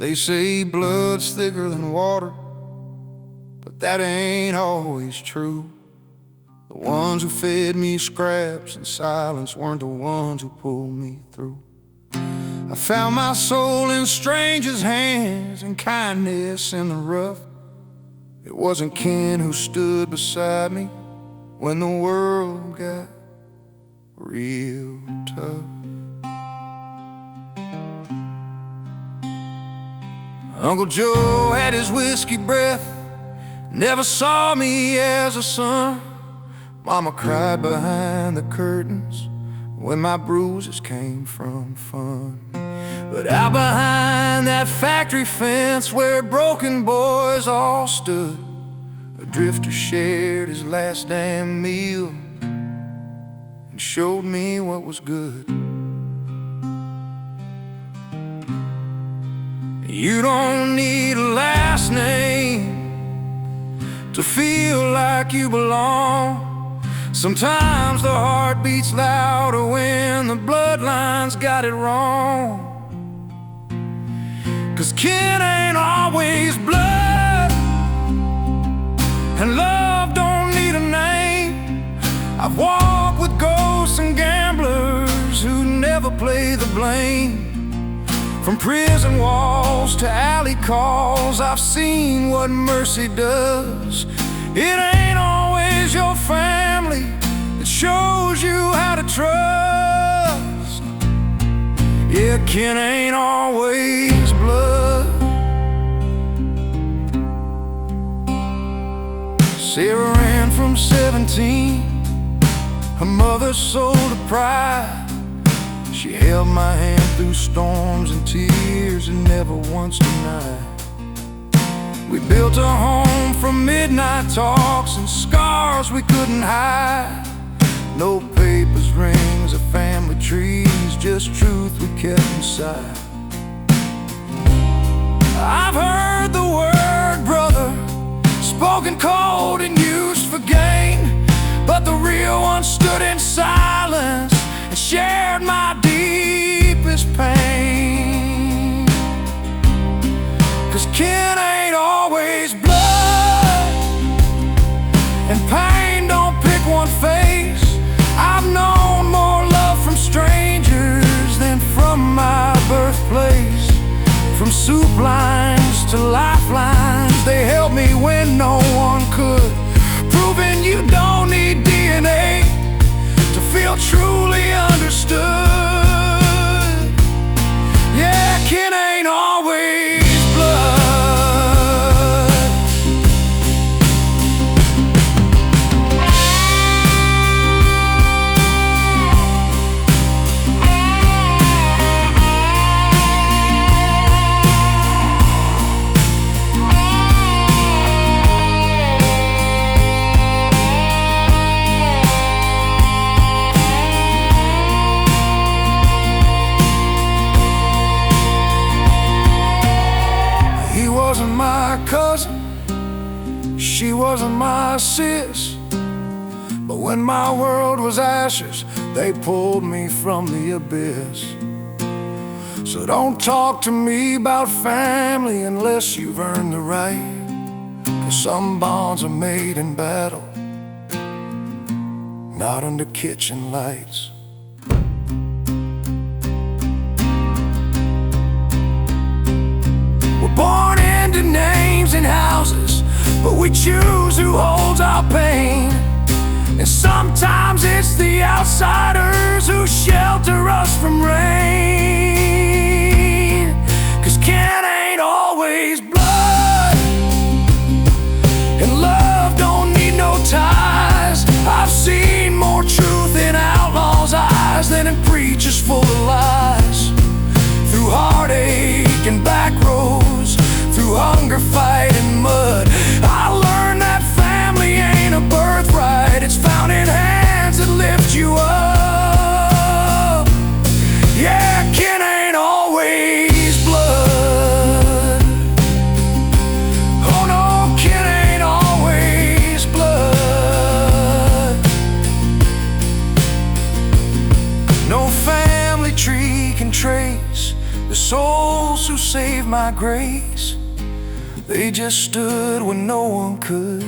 They say blood's thicker than water, but that ain't always true. The ones who fed me scraps in silence weren't the ones who pulled me through. I found my soul in strangers' hands and kindness in the rough. It wasn't Ken who stood beside me when the world got real tough. Uncle Joe had his whiskey breath, never saw me as a son. Mama cried behind the curtains when my bruises came from fun. But out behind that factory fence where broken boys all stood, a drifter shared his last damn meal and showed me what was good. You don't need a last name to feel like you belong. Sometimes the heart beats louder when the bloodlines got it wrong. 'Cause kin ain't always blood, and love don't need a name. I've walked with ghosts and gamblers who never play the blame. From prison walls to alley calls, I've seen what mercy does. It ain't always your family that shows you how to trust. Yeah, kin ain't always blood. Sarah ran from 17, her mother sold her pride. She held my hand through storms and tears and never once denied. We built a home from midnight talks and scars we couldn't hide. No papers, rings, or family trees, just truth we kept inside. I've heard the word brother spoken cold and used for gain, but the real one stood in silence and shared my deepest pain. 'Cause kin ain't always blood, and pain don't pick one face. I've known more love from strangers than from my birthplace. From soup lines to lifelines, they helped me when no one could. Proving you don't need DNA to feel truly understood. Yeah, kin ain't always blood. Wasn't my cousin, she wasn't my sis, but when my world was ashes, they pulled me from the abyss. So don't talk to me about family unless you've earned the right, 'cause some bonds are made in battle, not under kitchen lights. We're born into names and houses, but we choose who holds our pain. And sometimes it's the outsiders who shelter us from rain. 'Cause kin ain't always blood, and love don't need no ties. I've seen more truth in outlaws' eyes than in preachers full of lies. Through heartache and back roads, through hunger, fight, and mud, I learned that family ain't a birthright. It's found in hands that lift you up. Yeah, kin ain't my grace. They just stood when no one could.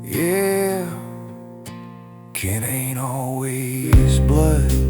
Yeah, kin ain't always blood.